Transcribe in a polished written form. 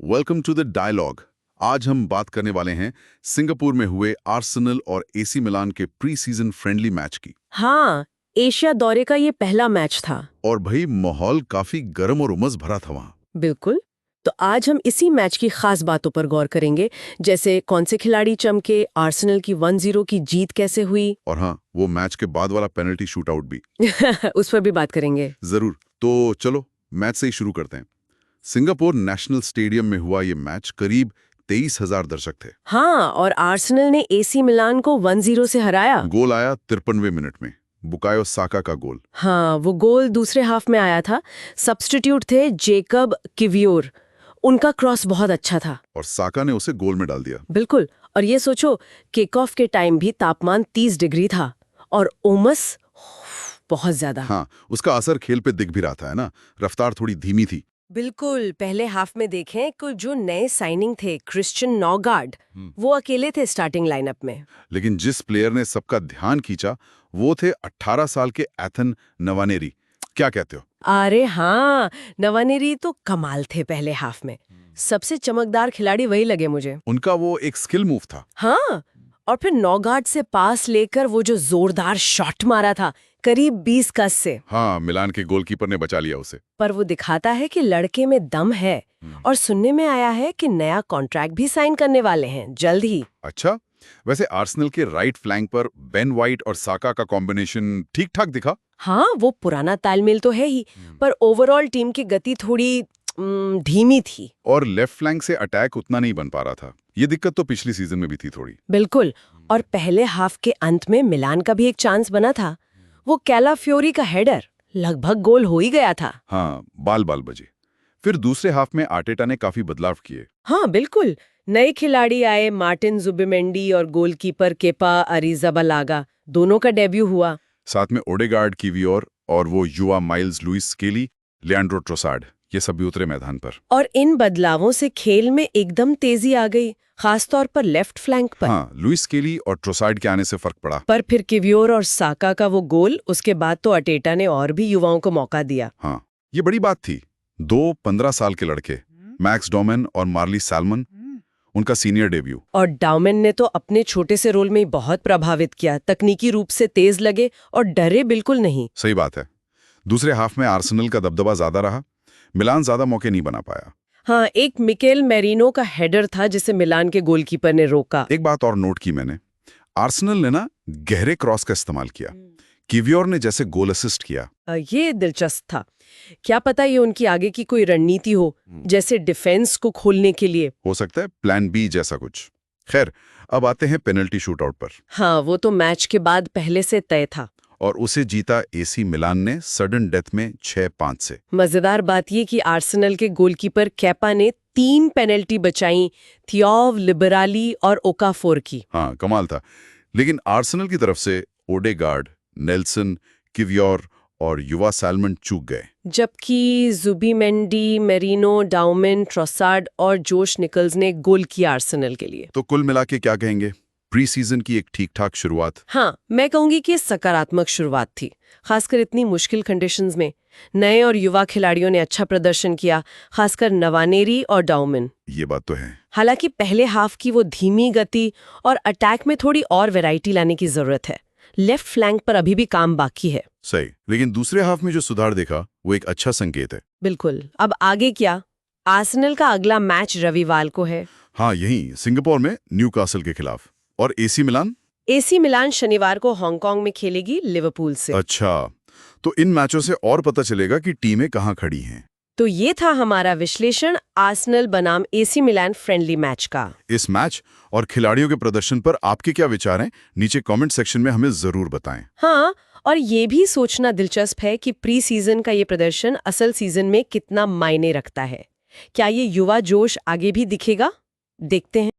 Welcome to the dialogue. आज हम बात करने वाले हैं सिंगापुर में हुए आर्सेनल और एसी मिलान के प्री सीजन फ्रेंडली मैच की। हाँ, एशिया दौरे का ये पहला मैच था। और भाई माहौल काफी गर्म और उमस भरा था वहाँ। बिल्कुल। तो आज हम इसी मैच की खास बातों पर गौर करेंगे, जैसे कौन से खिलाड़ी चमके, आर्सेनल की 1-0 की जीत कैसे हुई और हाँ, वो मैच के बाद वाला पेनल्टी शूटआउट भी। उस पर भी बात करेंगे। जरूर। तो चलो मैच से ही शुरू करते हैं। सिंगापुर नेशनल स्टेडियम में हुआ ये मैच, करीब 23,000 दर्शक थे। हाँ, और आर्सेनल ने एसी मिलान को 1-0 से हराया। गोल आया 53वें मिनट में, बुकायो साका का गोल। हाँ, वो गोल दूसरे हाफ में आया था। सब्स्टिट्यूट थे जेकब किवियोर। उनका क्रॉस बहुत अच्छा था। और साका ने उसे गोल में डाल दिया। बिल्कुल। और ये सोचो, किक ऑफ के टाइम भी तापमान 30 डिग्री था और उमस बहुत ज्यादा। हाँ, उसका असर खेल पे दिख भी रहा था, है ना। रफ्तार थोड़ी धीमी थी। बिल्कुल। पहले हाफ में देखें कि जो नए साइनिंग थे, क्रिश्चियन नॉगार्ड, वो अकेले थे स्टार्टिंग लाइनअप में। लेकिन जिस प्लेयर ने सबका ध्यान खींचा वो थे 18 साल के एथन नवानेरी। क्या कहते हो? अरे हाँ, नवानेरी तो कमाल थे पहले हाफ में। सबसे चमकदार खिलाड़ी वही लगे मुझे। उनका वो एक स्किल मूव था। हाँ, और फिर नॉगार्ड से पास लेकर वो जो जोरदार शॉट मारा था, करीब 20 गज से। हाँ, मिलान के गोलकीपर ने बचा लिया उसे। पर वो दिखाता है कि लड़के में दम है। और सुनने में आया है कि नया कॉन्ट्रैक्ट भी साइन करने वाले हैं जल्द ही। अच्छा, वैसे आर्सेनल के राइट फ्लैंक पर बेन वाइट और साका का कॉम्बिनेशन ठीक ठाक दिखा। हाँ, वो पुराना तालमेल तो है ही, पर ओवरऑल टीम की गति थोड़ी धीमी थी। और लेफ्ट फ्लैंक से अटैक उतना नहीं बन पा रहा था। ये दिक्कत तो पिछली सीजन में भी थी थोड़ी। बिल्कुल। और पहले हाफ के अंत में मिलान का भी एक चांस बना था। वो कैलाफियोरी का हेडर लगभग गोल हो ही गया था। हाँ, बाल बाल बजे। फिर दूसरे हाफ में आर्टेटा ने काफी बदलाव किए। हाँ, बिल्कुल। नए खिलाड़ी आए, मार्टिन जुबिमेंडी और गोलकीपर केपा अरिजाबलागा, दोनों का डेब्यू हुआ। साथ में ओडेगार्ड, किवियोर और वो युवा माइल्स लुइस स्केली, लियांड्रो ट्रोसार्ड, ये सब भी उतरे मैदान पर। और इन बदलावों से खेल में एकदम तेजी आ गई, खासतौर पर लेफ्ट फ्लैंक पर। हाँ, लुइस स्केली और ट्रोसार्ड के आने से फर्क पड़ा। पर फिर किवियोर और साका का वो गोल, उसके बाद तो अटेटा ने और भी युवाओं को मौका दिया। हाँ, ये बड़ी बात थी। 2 15 साल के लड़के, मैक्स डोमेन और मार्ली सैल्मन, उनका सीनियर डेब्यू। और डाउमेन ने तो अपने छोटे से रोल में ही बहुत प्रभावित किया। तकनीकी रूप से तेज लगे और डरे बिल्कुल नहीं। सही बात है। दूसरे हाफ में आर्सेनल का दबदबा ज्यादा रहा। मिलान ज्यादा मौके नहीं बना पाया। हाँ, एक मिकेल मेरिनो का हेडर था जिसे मिलान के गोलकीपर ने रोका। एक बात और नोट की मैंने, आर्सेनल ने ना गहरे क्रॉस का इस्तेमाल किया। किवियोर ने जैसे गोल असिस्ट किया। ये दिलचस्प था। क्या पता ये उनकी आगे की कोई रणनीति हो, जैसे डिफेंस को खोलने के लिए। हो सकता है प्लान बी जैसा कुछ। खैर, अब आते हैं पेनल्टी शूटआउट पर। हाँ, वो तो मैच के बाद पहले से तय था। और उसे जीता एसी मिलान ने सडन डेथ में 6-5 से। मजेदार बात ये कि आर्सेनल के गोलकीपर केपा ने 3 पेनल्टी बचाई, थियोव, लिबराली और ओकाफोर की। हाँ, कमाल था। लेकिन आर्सेनल की तरफ से ओडेगार्ड, नेल्सन, किवियोर और युवा सैल्मन चूक गए। जबकि जुबिमेंडी, मेरिनो, डाउमेन, ट्रोसार्ड और जोश निकल्स ने गोल किया आर्सेनल के लिए। तो कुल मिला के क्या कहेंगे? प्री सीजन की एक ठीक-ठाक शुरुआत। हाँ, मैं कहूंगी कि सकारात्मक शुरुआत थी, खासकर इतनी मुश्किल कंडीशंस में। नए और युवा खिलाड़ियों ने अच्छा प्रदर्शन किया, खासकर नवानेरी और डाउमेन। ये बात तो है। हालांकि पहले हाफ की वो धीमी गति और अटैक में थोड़ी और वैरायटी लाने की जरूरत है। लेफ्ट फ्लैंक पर अभी भी काम बाकी है। सही। लेकिन दूसरे हाफ में जो सुधार देखा वो एक अच्छा संकेत है। बिल्कुल। अब आगे क्या? आर्सेनल का अगला मैच रविवार को है। हाँ, यहीं सिंगापुर में न्यूकासल के खिलाफ। और एसी मिलान? एसी मिलान शनिवार को हांगकांग में खेलेगी लिवरपूल से। अच्छा, तो इन मैचों से और पता चलेगा कि टीमें कहाँ खड़ी हैं। तो ये था हमारा विश्लेषण आर्सेनल बनाम एसी मिलान फ्रेंडली मैच का। इस मैच और खिलाड़ियों के प्रदर्शन पर आपके क्या विचार हैं? नीचे कमेंट सेक्शन में हमें जरूर बताएं। हाँ, और ये भी सोचना दिलचस्प है कि प्री सीजन का ये प्रदर्शन असल सीजन में कितना मायने रखता है। क्या ये युवा जोश आगे भी दिखेगा? देखते हैं।